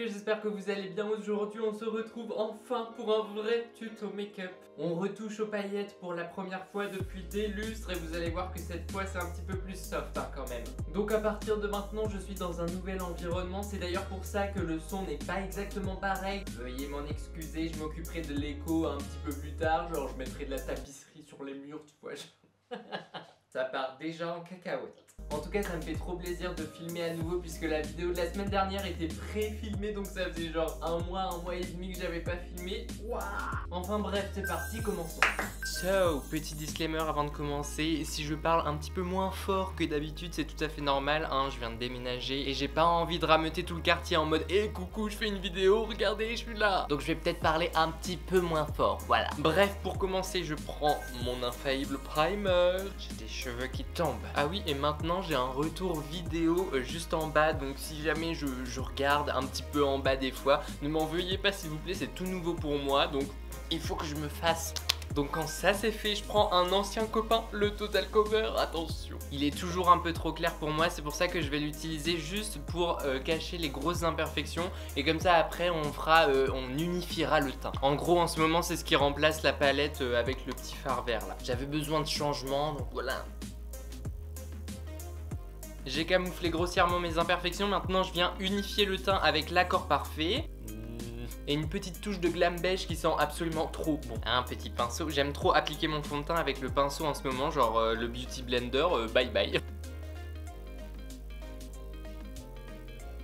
j'espère que vous allez bien. Aujourd'hui on se retrouve enfin pour un vrai tuto make-up. On retouche aux paillettes pour la première fois depuis des lustres et vous allez voir que cette fois c'est un petit peu plus soft quand même. Donc à partir de maintenant je suis dans un nouvel environnement, c'est d'ailleurs pour ça que le son n'est pas exactement pareil. Veuillez m'en excuser, je m'occuperai de l'écho un petit peu plus tard, genre je mettrai de la tapisserie sur les murs, tu vois. Ça part déjà en cacahuète. En tout cas ça me fait trop plaisir de filmer à nouveau puisque la vidéo de la semaine dernière était pré-filmée, donc ça faisait genre un mois et demi que j'avais pas filmé. Waouh. Enfin bref, c'est parti, commençons. So, petit disclaimer avant de commencer, si je parle un petit peu moins fort que d'habitude c'est tout à fait normal, hein, je viens de déménager et j'ai pas envie de rameuter tout le quartier en mode hey, coucou, je fais une vidéo, regardez, je suis là. Donc je vais peut-être parler un petit peu moins fort, voilà. Bref, pour commencer je prends mon infaillible primer. J'ai des cheveux qui tombent. Ah oui, et maintenant j'ai un retour vidéo juste en bas, donc si jamais je regarde un petit peu en bas des fois, ne m'en veuillez pas s'il vous plaît, c'est tout nouveau pour moi, donc il faut que je me fasse. Donc quand ça c'est fait, je prends un ancien copain, le Total Cover, attention. Il est toujours un peu trop clair pour moi, c'est pour ça que je vais l'utiliser juste pour cacher les grosses imperfections. Et comme ça après on unifiera le teint. En gros en ce moment c'est ce qui remplace la palette avec le petit fard vert là. J'avais besoin de changement, donc voilà. J'ai camouflé grossièrement mes imperfections, maintenant je viens unifier le teint avec l'accord parfait. Et une petite touche de glam beige qui sent absolument trop bon. Un petit pinceau, j'aime trop appliquer mon fond de teint avec le pinceau en ce moment, genre le Beauty Blender, bye bye.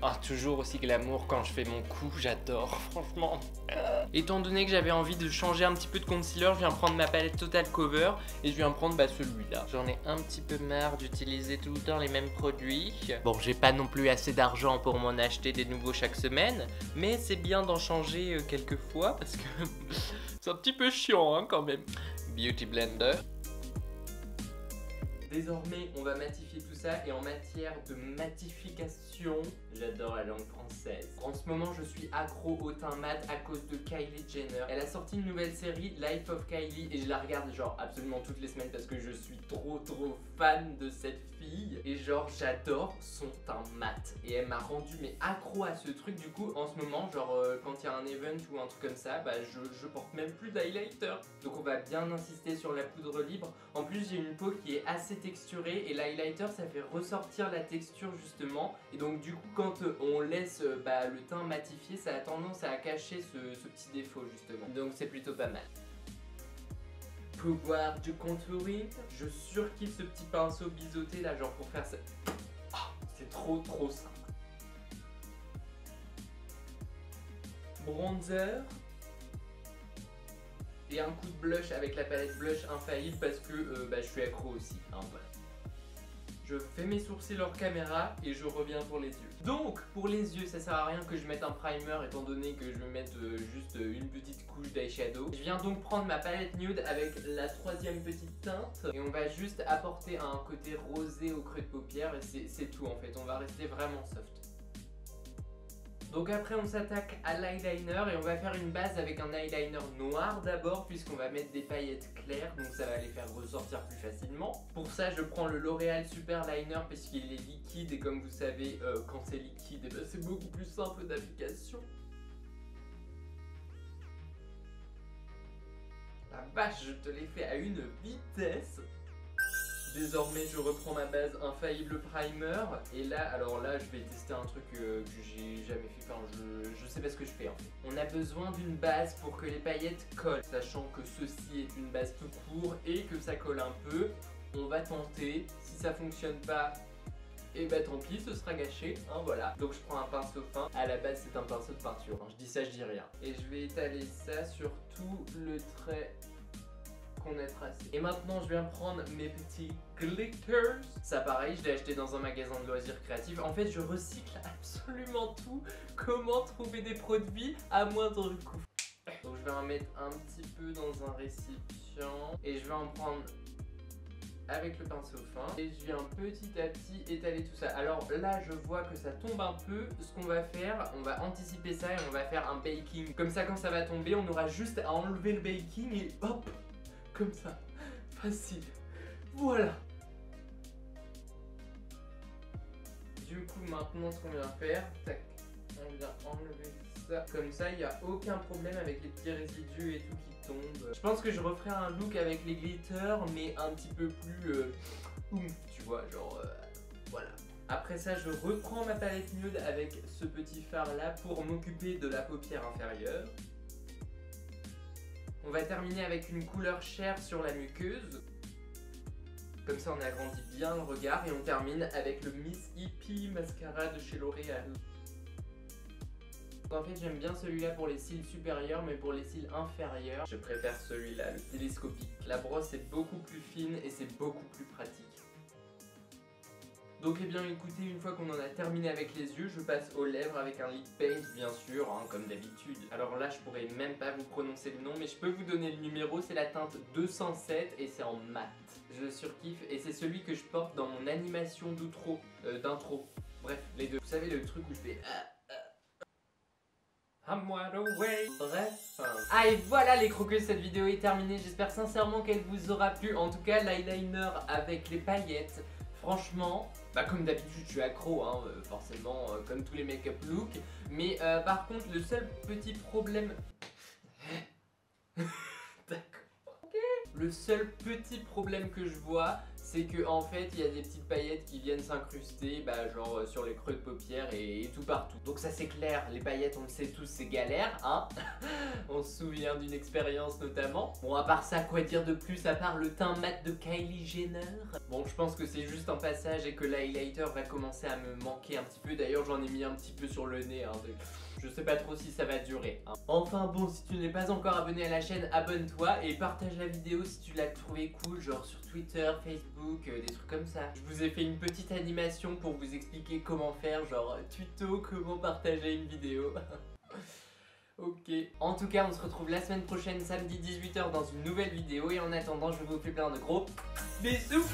Ah, toujours aussi glamour quand je fais mon coup, j'adore, franchement. Étant donné que j'avais envie de changer un petit peu de concealer, je viens prendre ma palette Total Cover et je viens prendre celui-là. J'en ai un petit peu marre d'utiliser tout le temps les mêmes produits. Bon, j'ai pas non plus assez d'argent pour m'en acheter des nouveaux chaque semaine, mais c'est bien d'en changer quelques fois parce que c'est un petit peu chiant hein, quand même. Beauty Blender. Désormais, on va matifier tout ça et en matière de matification, j'adore la langue française. En ce moment, je suis accro au teint mat à cause de Kylie Jenner. Elle a sorti une nouvelle série, Life of Kylie, et je la regarde genre absolument toutes les semaines parce que je suis trop fan de cette fille. Et genre, j'adore son teint mat. Et elle m'a rendu mais accro à ce truc. Du coup, en ce moment, genre quand il y a un event ou un truc comme ça, bah je porte même plus d'highlighter. Donc on va bien insister sur la poudre libre. En plus, j'ai une peau qui est assez texturée et l'highlighter ça fait ressortir la texture justement, et donc du coup quand on laisse le teint matifié ça a tendance à cacher ce petit défaut justement, donc c'est plutôt pas mal. Pouvoir du contouring, je surkiffe ce petit pinceau biseauté là genre pour faire ça. Oh, c'est trop simple. Bronzer et un coup de blush avec la palette blush infaillible parce que je suis accro aussi, hein, voilà. Je fais mes sourcils hors caméra et je reviens pour les yeux. Donc pour les yeux ça sert à rien que je mette un primer étant donné que je vais mettre juste une petite couche d'eyeshadow. Je viens donc prendre ma palette nude avec la troisième petite teinte et on va juste apporter un côté rosé au creux de paupière et c'est tout en fait, on va rester vraiment soft. Donc après on s'attaque à l'eyeliner et on va faire une base avec un eyeliner noir d'abord puisqu'on va mettre des paillettes claires, donc ça va les faire ressortir plus facilement. Pour ça je prends le L'Oréal Super Liner puisqu'il est liquide et comme vous savez quand c'est liquide c'est beaucoup plus simple d'application. La vache, je te l'ai fait à une vitesse. Désormais je reprends ma base infaillible primer et là, alors là je vais tester un truc que j'ai jamais fait, enfin je sais pas ce que je fais en fait. On a besoin d'une base pour que les paillettes collent, sachant que ceci est une base tout court et que ça colle un peu. On va tenter, si ça fonctionne pas, et bah tant pis, ce sera gâché, hein, voilà. Donc je prends un pinceau fin, à la base c'est un pinceau de peinture, hein. Je dis ça, je dis rien. Et je vais étaler ça sur tout le trait qu'on a tracé. Et maintenant je viens prendre mes petits glitters. Ça pareil, je l'ai acheté dans un magasin de loisirs créatifs. En fait je recycle absolument tout. Comment trouver des produits à moindre coût? Donc je vais en mettre un petit peu dans un récipient et je vais en prendre avec le pinceau fin et je viens petit à petit étaler tout ça. Alors là je vois que ça tombe un peu. Ce qu'on va faire, on va anticiper ça et on va faire un baking. Comme ça quand ça va tomber on aura juste à enlever le baking et hop, comme ça, facile, voilà. Du coup maintenant ce qu'on vient faire, tac, on vient enlever ça. Comme ça, il n'y a aucun problème avec les petits résidus et tout qui tombent. Je pense que je referai un look avec les glitters, mais un petit peu plus oomph, tu vois, genre voilà. Après ça, je reprends ma palette nude avec ce petit fard là pour m'occuper de la paupière inférieure. On va terminer avec une couleur chair sur la muqueuse. Comme ça, on agrandit bien le regard et on termine avec le Miss Hippie Mascara de chez L'Oréal. En fait, j'aime bien celui-là pour les cils supérieurs, mais pour les cils inférieurs, je préfère celui-là, le télescopique. La brosse est beaucoup plus fine et c'est beaucoup plus pratique. Donc eh bien écoutez, une fois qu'on en a terminé avec les yeux, je passe aux lèvres avec un lip paint bien sûr, hein, comme d'habitude. Alors là je pourrais même pas vous prononcer le nom, mais je peux vous donner le numéro, c'est la teinte 207 et c'est en mat. Je le surkiffe et c'est celui que je porte dans mon animation d'intro. Bref, les deux. Vous savez le truc où je fais I'm wide awake. Bref. Ah et voilà les croqueuses, cette vidéo est terminée. J'espère sincèrement qu'elle vous aura plu. En tout cas, l'eyeliner avec les paillettes, franchement, bah comme d'habitude je suis accro, hein, forcément, comme tous les make-up looks. Mais par contre, le seul petit problème... D'accord. Ok. Le seul petit problème que je vois, c'est que en fait il y a des petites paillettes qui viennent s'incruster bah, genre sur les creux de paupières et tout partout. Donc ça c'est clair, les paillettes on le sait tous c'est galère hein. On se souvient d'une expérience notamment. Bon à part ça quoi dire de plus à part le teint mat de Kylie Jenner. Bon je pense que c'est juste un passage et que l'highlighter va commencer à me manquer un petit peu. D'ailleurs j'en ai mis un petit peu sur le nez hein, je sais pas trop si ça va durer hein. Enfin bon, si tu n'es pas encore abonné à la chaîne, abonne-toi et partage la vidéo si tu l'as trouvé cool, genre sur Twitter, Facebook, des trucs comme ça. Je vous ai fait une petite animation pour vous expliquer comment faire, genre tuto, comment partager une vidéo. Ok. En tout cas, on se retrouve la semaine prochaine, samedi 18 h dans une nouvelle vidéo. Et en attendant, je vous fais plein de gros bisous.